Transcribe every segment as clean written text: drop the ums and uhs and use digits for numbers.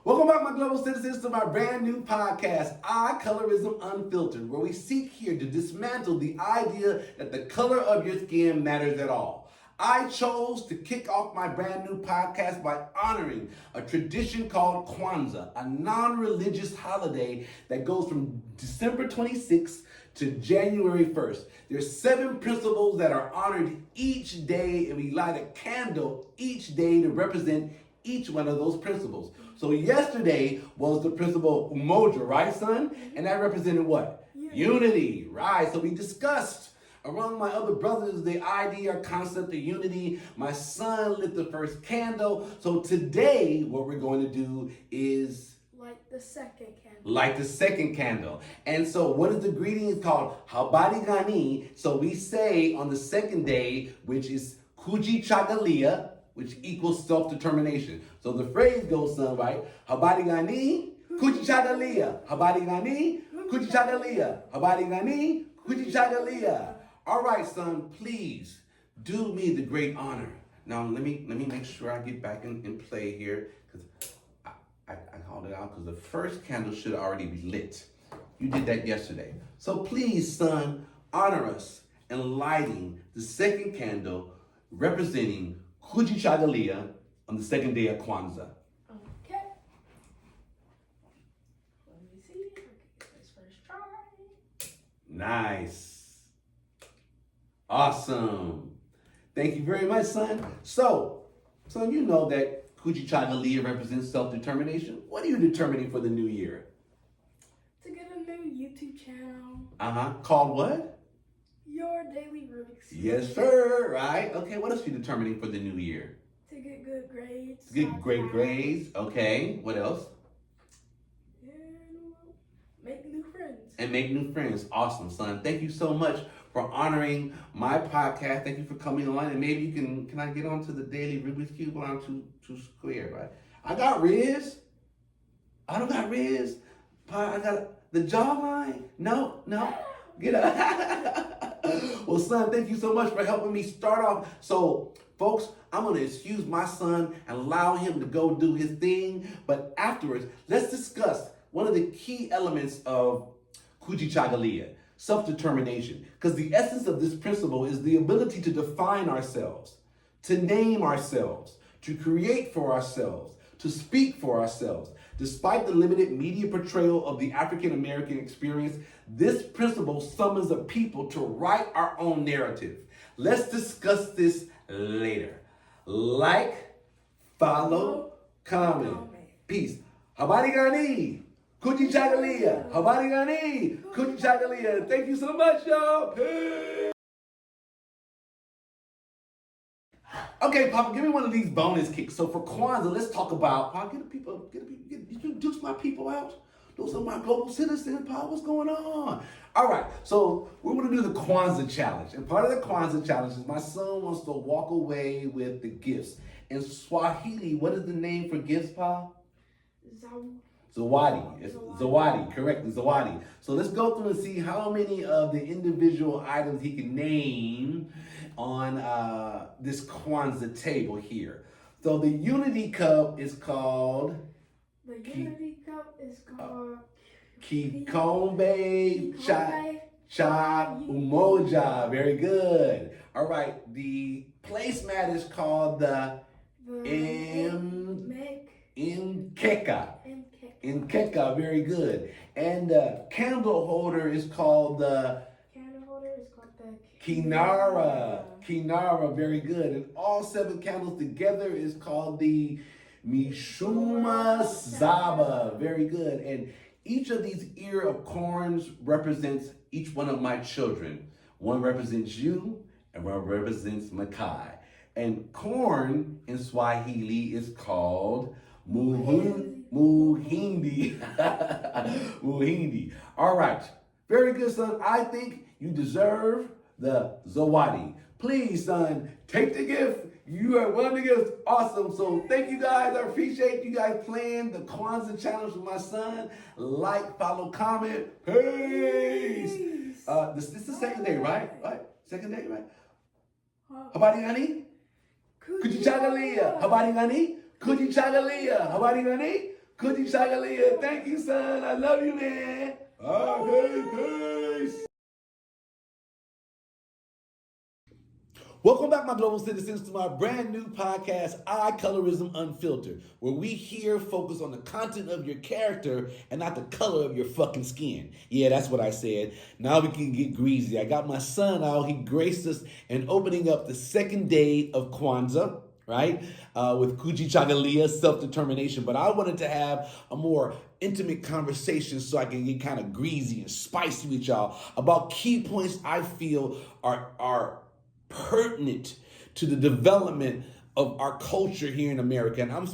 Welcome back, my global citizens, to my brand new podcast, Colorism Unfiltered, where we seek here to dismantle the idea that the color of your skin matters at all. I chose to kick off my brand new podcast by honoring a tradition called Kwanzaa, a non-religious holiday that goes from December 26th to January 1st. There's 7 principles that are honored each day, and we light a candle each day to represent each one of those principles. So yesterday was the principle Umoja, right, son? And that represented what? Unity, right? So we discussed among my other brothers the idea or concept of unity. My son lit the first candle. So today what we're going to do is light the second candle. Light the second candle. And so what is the greeting? It's called Habari Gani. So we say on the second day, which is Kujichagulia, which equals self-determination. So the phrase goes, son, right? Habari Gani, Kujichagulia. Habari Gani, Kujichagulia. Habari Gani, Kujichagulia. All right, son, please do me the great honor. Now, let me make sure I get back in play here, because I called it out, because the first candle should already be lit. You did that yesterday. So please, son, honor us in lighting the second candle representing Kujichagulia on the second day of Kwanzaa. Okay. Let me see if I can get this first try. Nice. Awesome. Thank you very much, son. So, son, you know that Kujichagulia represents self-determination. What are you determining for the new year? To get a new YouTube channel. Called what? Your Daily Rubik's Cube. Yes, sir. Right. Okay. What else are you determining for the new year? To get good grades. To get great grades. Okay. What else? And make new friends. And make new friends. Awesome, son. Thank you so much for honoring my podcast. Thank you for coming on. And maybe you can I get onto the Daily Rubik's Cube? Well, I'm too square, right? I got Riz. I don't got Riz. I got the jawline. No. Get up. Well, son, thank you so much for helping me start off. So, folks, I'm going to excuse my son and allow him to go do his thing. But afterwards, let's discuss one of the key elements of Kujichagulia, self-determination. Because the essence of this principle is the ability to define ourselves, to name ourselves, to create for ourselves, to speak for ourselves. Despite the limited media portrayal of the African American experience, this principle summons a people to write our own narrative. Let's discuss this later. Like, follow, comment. Peace. Habari Gani. Kujichagulia. Habari Gani. Kujichagulia. Thank you so much, y'all. Peace. Okay, Papa, give me one of these bonus kicks. So for Kwanzaa, let's talk about, Papa, introduce my people out. Those are my global citizens, Papa. What's going on? All right, so we're going to do the Kwanzaa challenge. And part of the Kwanzaa challenge is my son wants to walk away with the gifts. In Swahili, what is the name for gifts, Pa? Zawadi. It's Zawadi, correct, Zawadi. So let's go through and see how many of the individual items he can name on this Kwanzaa table here. So the Unity Cup is called... The Unity Cup is called... Kikombe Cha Umoja. Very good. All right, the placemat is called the Nkeka. Nkeka, very good. And the candle holder is called the Kinara. Kinara, very good. And all 7 candles together is called the Mishuma Zaba. Very good. And each of these ear of corns represents each one of my children. One represents you and one represents Makai. And corn in Swahili is called Muhindi. Muhindi. All right. Very good, son. I think you deserve the Zawadi. Please, son, take the gift. You are one of the gifts. Awesome. So thank you guys. I appreciate you guys playing the Kwanzaa challenge with my son. Like, follow, comment. Peace. This is the second day, right? Second day, right? Habari gani? Kujichagulia. Habari gani? Kujichagulia. Habari gani? Kujichagulia, thank you, son. I love you, man. Okay, peace. Welcome back, my global citizens, to my brand new podcast, Eye Colorism Unfiltered, where we here focus on the content of your character and not the color of your fucking skin. Yeah, that's what I said. Now we can get greasy. I got my son out. He graced us in opening up the second day of Kwanzaa, right? With Kujichagulia, self-determination. But I wanted to have a more intimate conversation so I can get kind of greasy and spicy with y'all about key points I feel are pertinent to the development of our culture here in America. And I'm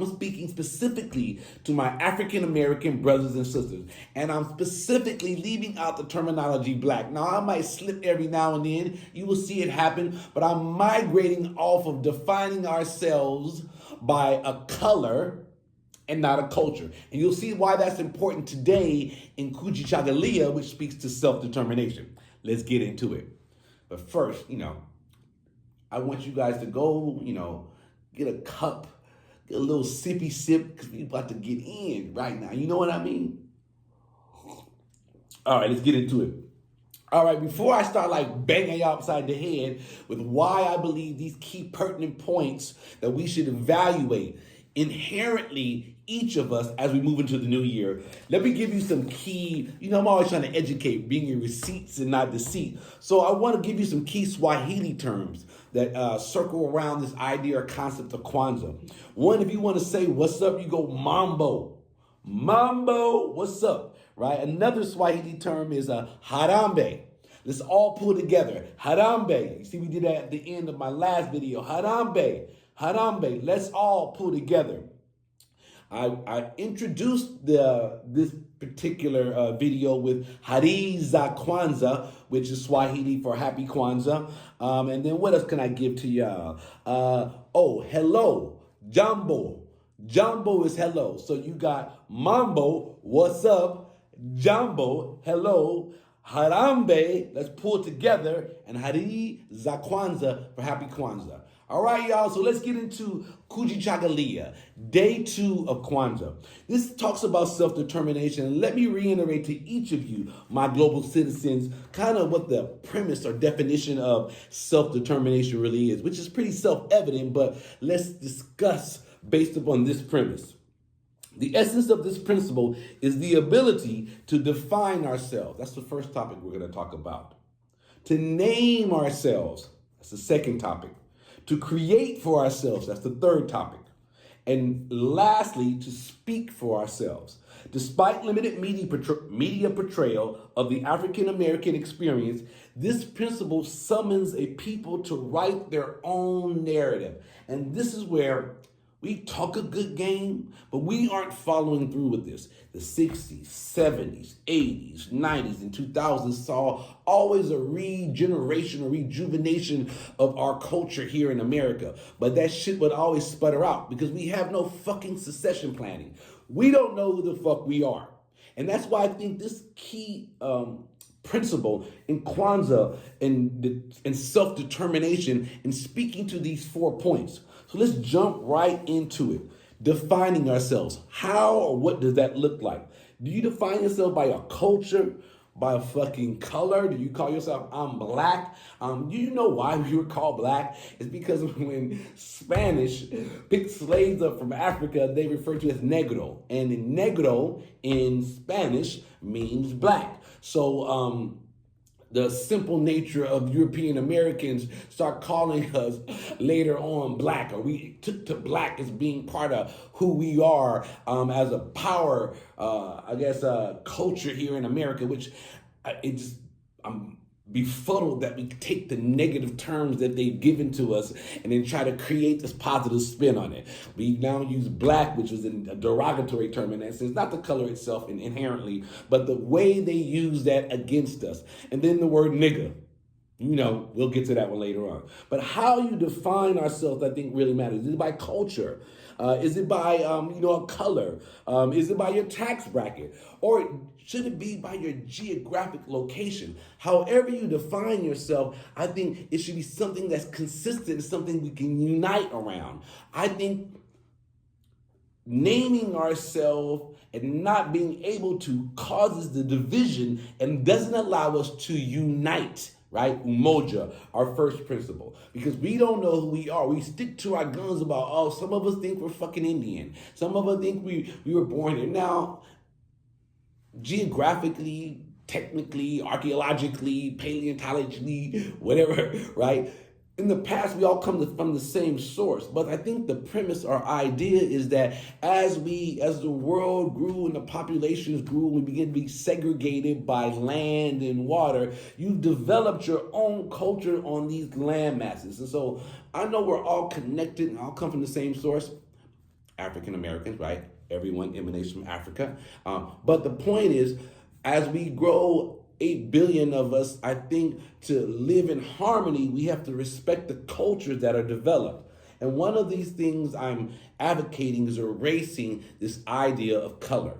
speaking specifically to my African American brothers and sisters. And I'm specifically leaving out the terminology black. Now, I might slip every now and then. You will see it happen. But I'm migrating off of defining ourselves by a color and not a culture. And you'll see why that's important today in Kujichagulia, which speaks to self-determination. Let's get into it. But first, I want you guys to go, get a cup, get a little sippy sip, because we're about to get in right now. You know what I mean? All right, let's get into it. All right, before I start banging you upside the head with why I believe these key pertinent points that we should evaluate inherently each of us as we move into the new year, let me give you some key, I'm always trying to educate, being in receipts and not deceit. So I want to give you some key Swahili terms that circle around this idea or concept of Kwanzaa. One, if you want to say what's up, you go mambo. Mambo, what's up, right? Another Swahili term is harambe. Let's all pull together. Harambe. You see, we did that at the end of my last video. Harambe. Harambe. Let's all pull together. I introduced this particular video with Heri za Kwanzaa, which is Swahili for Happy Kwanzaa. And then what else can I give to y'all? Hello, Jambo. Jambo is hello. So you got Mambo, what's up? Jambo, hello. Harambe, let's pull it together. And Heri za Kwanzaa for Happy Kwanzaa. All right, y'all, so let's get into Kujichagulia, day 2 of Kwanzaa. This talks about self-determination. And let me reiterate to each of you, my global citizens, kind of what the premise or definition of self-determination really is, which is pretty self-evident, but let's discuss based upon this premise. The essence of this principle is the ability to define ourselves. That's the first topic we're going to talk about. To name ourselves. That's the second topic. To create for ourselves, that's the third topic. And lastly, to speak for ourselves. Despite limited media portrayal of the African American experience, this principle summons a people to write their own narrative. And this is where we talk a good game, but we aren't following through with this. The 60s, 70s, 80s, 90s, and 2000s saw always a regeneration or rejuvenation of our culture here in America. But that shit would always sputter out because we have no fucking succession planning. We don't know who the fuck we are. And that's why I think this key principle in Kwanzaa and self-determination in speaking to these 4 points. So let's jump right into it. Defining ourselves. How or what does that look like? Do you define yourself by a culture, by a fucking color? Do you call yourself, I'm black? Do you know why you were called black? It's because when Spanish picked slaves up from Africa, they referred to as negro. And negro in Spanish means black. So the simple nature of European Americans start calling us later on black, or we took to black as being part of who we are as a power, culture here in America, which I'm befuddled that we take the negative terms that they've given to us and then try to create this positive spin on it. We now use black, which is a derogatory term in that sense, not the color itself inherently, but the way they use that against us. And then the word nigger. We'll get to that one later on. But how you define ourselves, I think, really matters. Is it by culture? Is it by, a color? Is it by your tax bracket? Or should it be by your geographic location? However you define yourself, I think it should be something that's consistent, something we can unite around. I think naming ourselves and not being able to causes the division and doesn't allow us to unite, right? Umoja, our first principle. Because we don't know who we are. We stick to our guns about, oh, some of us think we're fucking Indian. Some of us think we were born here. Now, geographically, technically, archaeologically, paleontologically, whatever, right? In the past, we all come from the same source. But I think the premise or idea is that as the world grew and the populations grew, we begin to be segregated by land and water, you've developed your own culture on these land masses. And so I know we're all connected and all come from the same source. African Americans, right? Everyone emanates from Africa. But the point is, as we grow 8 billion of us, I think to live in harmony, we have to respect the cultures that are developed. And one of these things I'm advocating is erasing this idea of color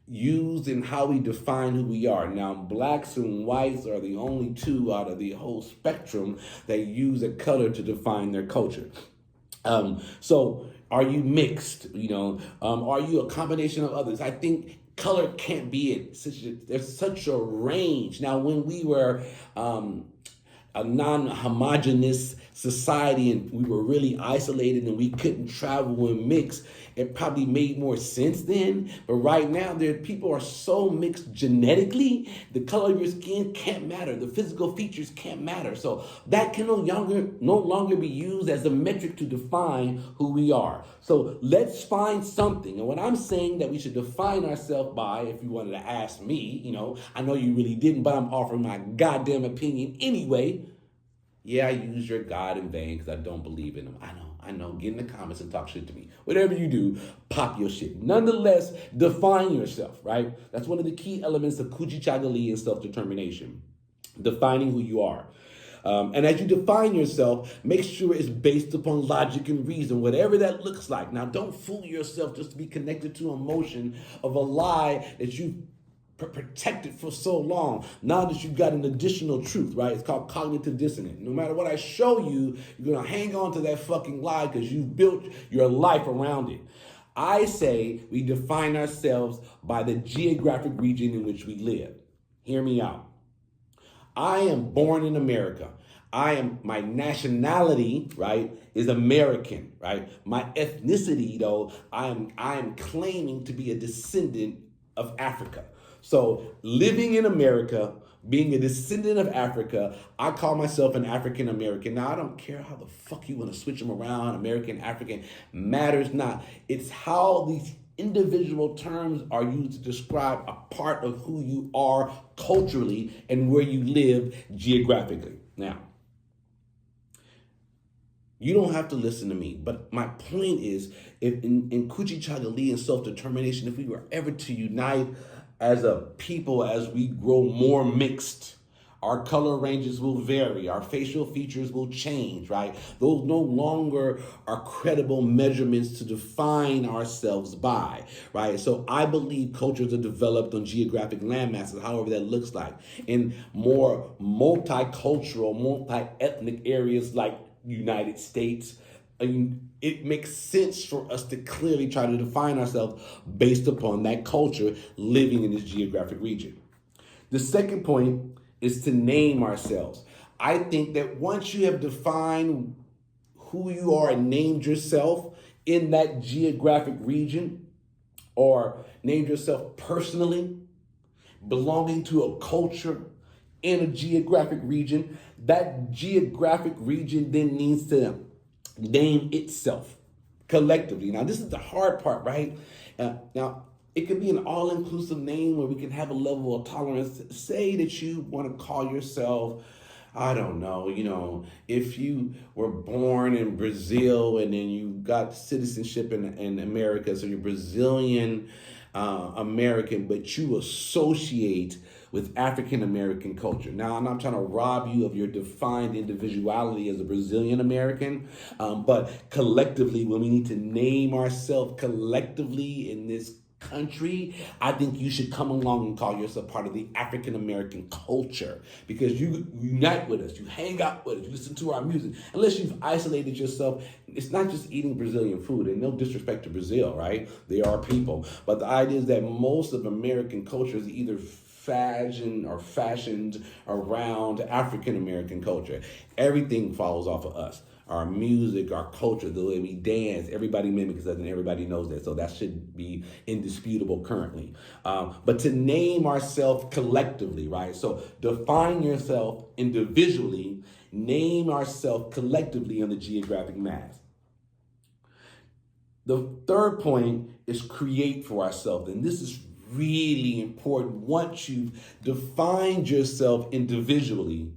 used in how we define who we are. Now, blacks and whites are the only two out of the whole spectrum that use a color to define their culture. So are you mixed? Are you a combination of others? I think color can't be it. There's such a range. Now, when we were a non-homogeneous society and we were really isolated and we couldn't travel and mix, it probably made more sense then. But right now, people are so mixed genetically, the color of your skin can't matter. The physical features can't matter. So that can no longer be used as a metric to define who we are. So let's find something. And what I'm saying that we should define ourselves by, if you wanted to ask me, I know you really didn't, but I'm offering my goddamn opinion anyway. Yeah, I use your God in vain because I don't believe in him. I know. Get in the comments and talk shit to me. Whatever you do, pop your shit. Nonetheless, define yourself, right? That's one of the key elements of Kujichagulia and self-determination. Defining who you are. And as you define yourself, make sure it's based upon logic and reason, whatever that looks like. Now, don't fool yourself just to be connected to emotion of a lie that you protected for so long. Now that you've got an additional truth, right? It's called cognitive dissonance. No matter what I show you, you're going to hang on to that fucking lie because you've built your life around it. I say we define ourselves by the geographic region in which we live. Hear me out. I am born in America. My nationality, right, is American, right? My ethnicity, though, I am claiming to be a descendant of Africa. So living in America, being a descendant of Africa, I call myself an African American. Now, I don't care how the fuck you want to switch them around, American, African, matters not. It's how these individual terms are used to describe a part of who you are culturally and where you live geographically. Now, you don't have to listen to me, but my point is, if in Kujichagulia and self-determination, if we were ever to unite as a people, as we grow more mixed, our color ranges will vary, our facial features will change, right? Those no longer are credible measurements to define ourselves by, right? So I believe cultures are developed on geographic landmasses, however that looks like, in more multicultural, multi-ethnic areas like United States. It makes sense for us to clearly try to define ourselves based upon that culture living in this geographic region. The second point is to name ourselves. I think that once you have defined who you are and named yourself in that geographic region, or named yourself personally, belonging to a culture in a geographic region, that geographic region then needs to name itself collectively. Now, this is the hard part, right? Now, it could be an all-inclusive name where we can have a level of tolerance. Say that you want to call yourself, I don't know, if you were born in Brazil and then you got citizenship in America, so you're Brazilian American, but you associate with African American culture. Now, I'm not trying to rob you of your defined individuality as a Brazilian American, but collectively, when we need to name ourselves collectively in this country, I think you should come along and call yourself part of the African American culture, because you unite with us, you hang out with us, you listen to our music. Unless you've isolated yourself, it's not just eating Brazilian food, and no disrespect to Brazil, right? They are people. But the idea is that most of American culture is either fashioned around African American culture. Everything follows off of us. Our music, our culture, the way we dance, everybody mimics us and everybody knows that. So that should be indisputable currently. But to name ourselves collectively, right? So define yourself individually, name ourselves collectively on the geographic mass. The third point is create for ourselves. And this is really important. Once you've defined yourself individually,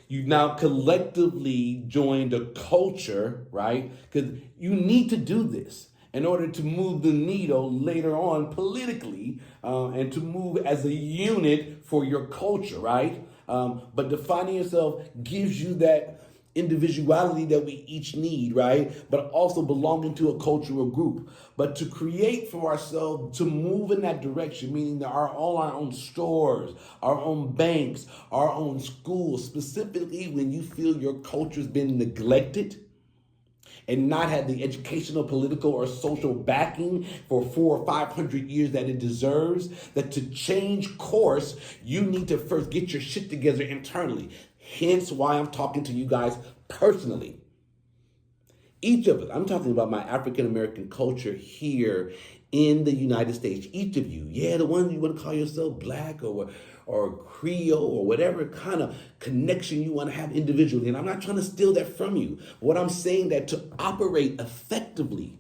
you now collectively joined a culture, right? Because you need to do this in order to move the needle later on politically, and to move as a unit for your culture, right? But defining yourself gives you that individuality that we each need, right? But also belonging to a cultural group. But to create for ourselves, to move in that direction, meaning that our own stores, our own banks, our own schools, specifically when you feel your culture's been neglected and not had the educational, political, or social backing for 400 or 500 years that it deserves, that to change course, you need to first get your shit together internally. Hence why I'm talking to you guys personally. Each of us, I'm talking about my African American culture here in the United States. Each of you, the one you want to call yourself black or Creole or whatever kind of connection you want to have individually. And I'm not trying to steal that from you. What I'm saying that to operate effectively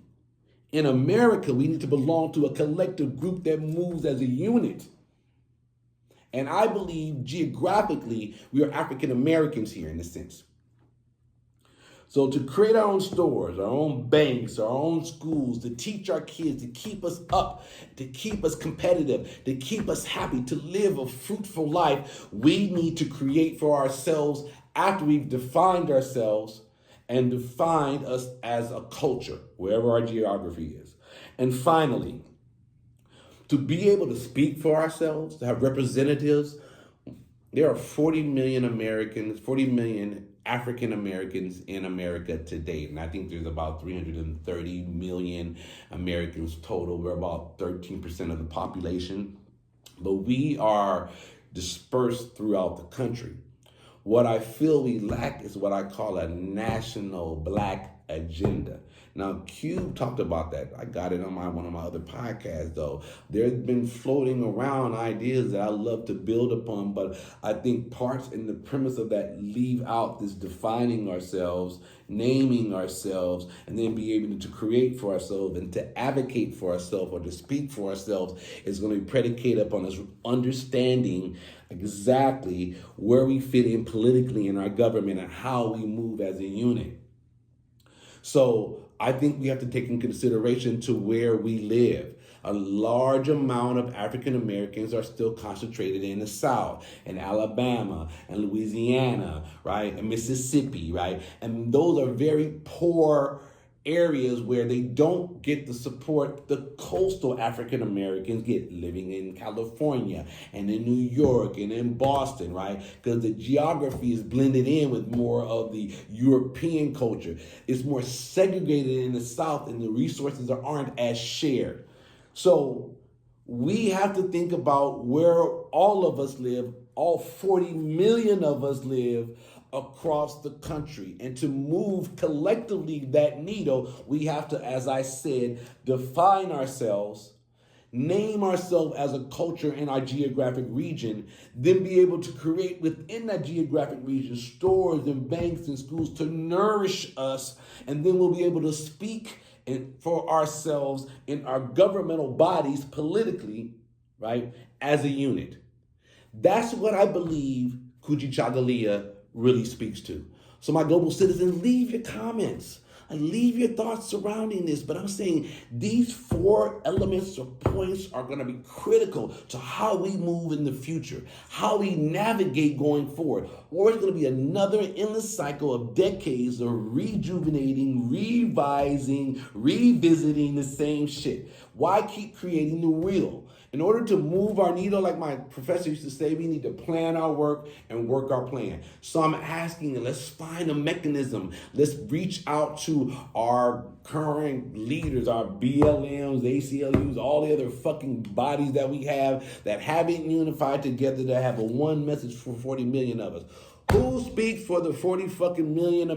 in America, we need to belong to a collective group that moves as a unit. And I believe geographically, we are African Americans here in a sense. So to create our own stores, our own banks, our own schools, to teach our kids, to keep us up, to keep us competitive, to keep us happy, to live a fruitful life, we need to create for ourselves after we've defined ourselves and defined us as a culture, wherever our geography is. And finally, to be able to speak for ourselves, to have representatives, there are 40 million Americans, 40 million African Americans in America today. And I think there's about 330 million Americans total. We're about 13% of the population. But we are dispersed throughout the country. What I feel we lack is what I call a national black agenda. Now, Cube talked about that. I got it on one of my other podcasts, though. There's been floating around ideas that I love to build upon, but I think parts in the premise of that leave out this defining ourselves, naming ourselves, and then be able to create for ourselves and to advocate for ourselves or to speak for ourselves is going to be predicated upon us understanding exactly where we fit in politically in our government and how we move as a unit. So I think we have to take in consideration to where we live. A large amount of African Americans are still concentrated in the South, in Alabama and Louisiana, right, and Mississippi, right? And those are very poor areas where they don't get the support the coastal African Americans get living in California and in New York and in Boston, right? Because the geography is blended in with more of the European culture. It's more segregated in the South and the resources aren't as shared. So we have to think about where all of us live, all 40 million of us live across the country. And to move collectively that needle, we have to, as I said, define ourselves, name ourselves as a culture in our geographic region, then be able to create within that geographic region stores and banks and schools to nourish us, and then we'll be able to speak for ourselves in our governmental bodies politically, right, as a unit. That's what I believe Kujichagulia really speaks to. So my global citizens, leave your comments. Leave your thoughts surrounding this. But I'm saying these 4 elements or points are going to be critical to how we move in the future, how we navigate going forward. or it's going to be another endless cycle of decades of rejuvenating, revising, revisiting the same shit. Why keep creating the wheel? In order to move our needle, like my professor used to say, we need to plan our work and work our plan. So I'm asking, let's find a mechanism. Let's reach out to our current leaders, our BLMs, ACLUs, all the other fucking bodies that we have that haven't unified together to have a one message for 40 million of us. Who speaks for the 40 fucking million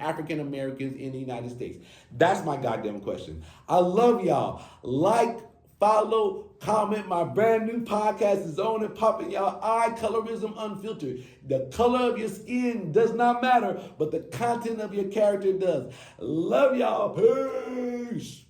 African Americans in the United States? That's my goddamn question. I love y'all. Like, follow, comment. My brand new podcast is on and popping, y'all. Eye Colorism Unfiltered. The color of your skin does not matter, but the content of your character does. Love y'all. Peace.